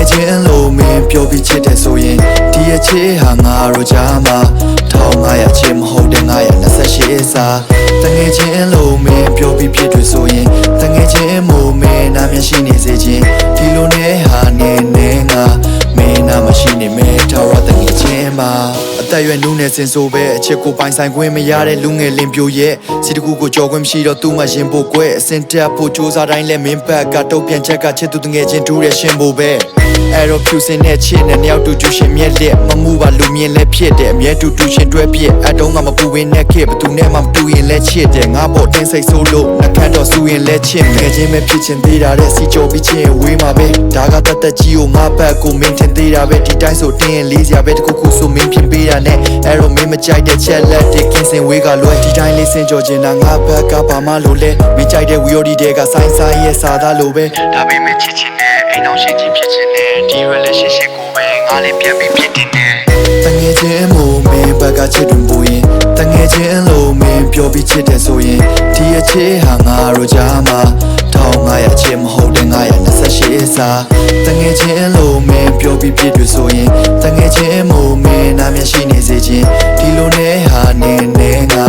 ယ်ချင်းလို့မင်းပြောပြီးချစ်တယ်ဆိုရင်ဒီအချစ်ဟာငါတို့ကြားမှာ1500ချစ်မဟုတ်တဲ့928စာတငယ်ချင်းလို့မင်းပြောပြီးဖြစ်တွေ့ဆိုရင်တငယ်ချင်းမို့မင်းနာမျက်ရှိနေစေခြင်းဒီလိုနဲ့ဟာနေနေငါမင်းနာမရှိနေမဲထာဝရတငယ်ချင်းမှာအသက်ရွယ်နုနယ်စင်ဆိုပဲအချစ်ကိုပိုင်ဆိုင်ခွင့်မရတဲ့လူငယ်လင်ပြိုရဲ့စီတကူကိုကြော်ခွင့်မရှိတော့သူ့မှာရင်ပိုကွဲအစင်တက်ဖို့စူးစမ်းတိုင်းလဲမင်းဘက်ကတုတ်ပြန်ချက်ကချစ်သူတငယ်ချင်းတူးရရှင်ဖို့ပဲအဲ့တော့ဖြူစင်တဲ့ချစ်နဲ့နှစ်ယောက်တူတူရှင်မြက်လက်မမှုပါလူမြင်လဲဖြစ်တယ်အမြဲတူတူရှင်တွဲပြစ်အတုံးကမပူဝင်းနဲ့ခေဘသူနဲ့မှမတူရင်လဲချစ်တယ်ငါပေါ်တင်းစိတ်ဆိုးလို့နှခမ်းတော့စူရင်လဲချစ်မယ်ချင်းပဲဖြစ်ချင်သေးတာတဲ့စီကြောပြီးချင်းဝေးမှာပဲဒါကတတ်ကြီးကိုငါဘက်ကိုမင်းထင်သေးတာပဲဒီတိုင်းဆိုတင်းရင်လေးစရာပဲတခုခုဆိုမင်းဖြစ်ပေးတာနဲ့အဲ့တော့မင်းမကြိုက်တဲ့ချက်လက်တွေကင်းစင်ဝေးကလွယ်ဒီတိုင်းလေးစင်ကြောချင်တာငါဘက်ကဘာမှလို့လဲမင်းကြိုက်တဲ့ဝီယိုဒီတွေကဆိုင်ဆိုင်ရဲ့စာသားလိုပဲဒါပေမဲ့ချစ်ချင်တဲ့အိမ်အောင်ရှင်ကြီးဖြစ်ချင်တဲ့ဒီ relationship ကိုပဲငါလည်းပြန်ပြီးဖြစ်တင်တယ်တငယ်ချင်းမို့မင်းဘက်ကချစ်တွင်ပူရင်တငယ်ချင်းလို့မင်းပြောပြီးချစ်တယ်ဆိုရင်ဒီအချစ်ဟာငါတို့ကြားမှာ1500ချစ်မဟုတ်တဲ့928စာတငယ်ချင်းလို့မင်းပြောပြီးဖြစ်တွေ့ဆိုရင်တငယ်ချင်းမို့မင်းနာမျက်ရှိနေစေခြင်းဒီလိုနဲ့ဟာနေနေငါ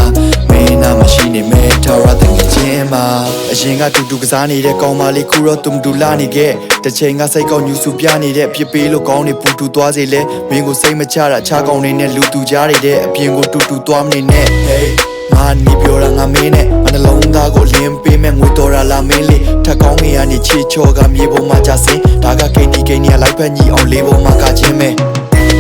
မင်းနာမရှိနေမဲထာဝရတငယ်ချင်းမှာအရင်ကတူတူကစားနေတဲ့ကောင်မလေးခုတော့သူမတူလာနေခဲ့တစ်ချိန်ကစိတ်ကောက်ညူစုပြနေတဲ့ဖြစ်ပေးလို့ကောင်းနေပူတူသွားစေလဲမင်းကိုစိတ်မချတာခြားကောင်းနေနဲ့လူတူကြားနေတဲ့အပြင်ကိုတူတူသွားမနေနဲ့ heyငါနီပြောတာငါမင်းနဲ့အနှလုံးသားကိုလင်းပေးမဲ့ငွေတော်ရလာမင်းလေးထက်ကောင်းငယ်ကနေချီချော်ကမြေပေါ်မှာကြဆင်းဒါကကိန်းဒီကိန်းကြီးလိုက်ဖက်ညီအောင်လေးပေါ်မှာကချင်းမဲ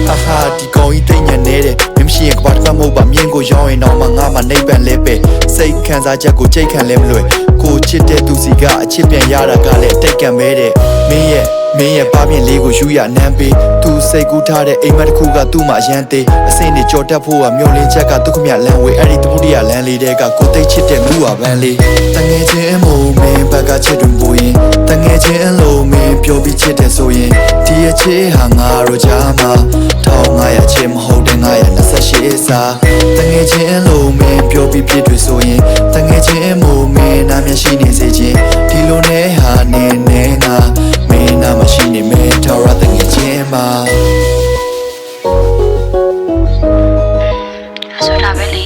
ဟာဟာဒီကောင်ကြီးတိတ်ညံနေတယ်မင်းရှိရင်ကပတ်ကမဟုတ်ပါမြင်းကိုရောင်းရင်တော့ငါမှနှိပ်ပန်လဲပဲစိတ်ခံစားချက်ကိုကြိတ်ခံလဲမလွယ်ကိုချစ်တဲ့သူစီကအချစ်ပြန်ရတာကလည်းတိတ်ကံမဲတယ်မင်းရဲ့ပါပြင်လေးကိုယူရနမ်းပေးသူစိတ်ကူးထားတဲ့အိမ်မက်တစ်ခုကသူ့မှာရမ်းသေးအစင်းတွေကြော်တက်ဖို့ကမျောလင်းချက်ကဒုက္ခမြလမ်းဝေးအဲ့ဒီတပုတ်တရလမ်းလေးတွေကကိုသိချစ်တဲ့လူဟာပန်းလေးတငယ်ချင်းမို့မင်းဘက်ကချစ်တွင်ပူရင်တငယ်ချင်းလို့မင်းပြောပြီးချစ်တယ်ဆိုရင်ဒီအချစ်ဟာငါတို့ကြားမှာ1500ချစ်မဟုတ်တဲ့928စာတငယ်ချင်းလို့မင်းပြောပြီးဖြစ်တွေ့ဆိုရင်တငယ်ချင်းမို့မင်းနာမျက်ရှိနေစေခြင်းဒီလိုနဲ့ဟာနေနေငါမင်းနာမရှိနေမဲထာဝရတငယ်ချင်းမှာဆိုဒါပဲလေ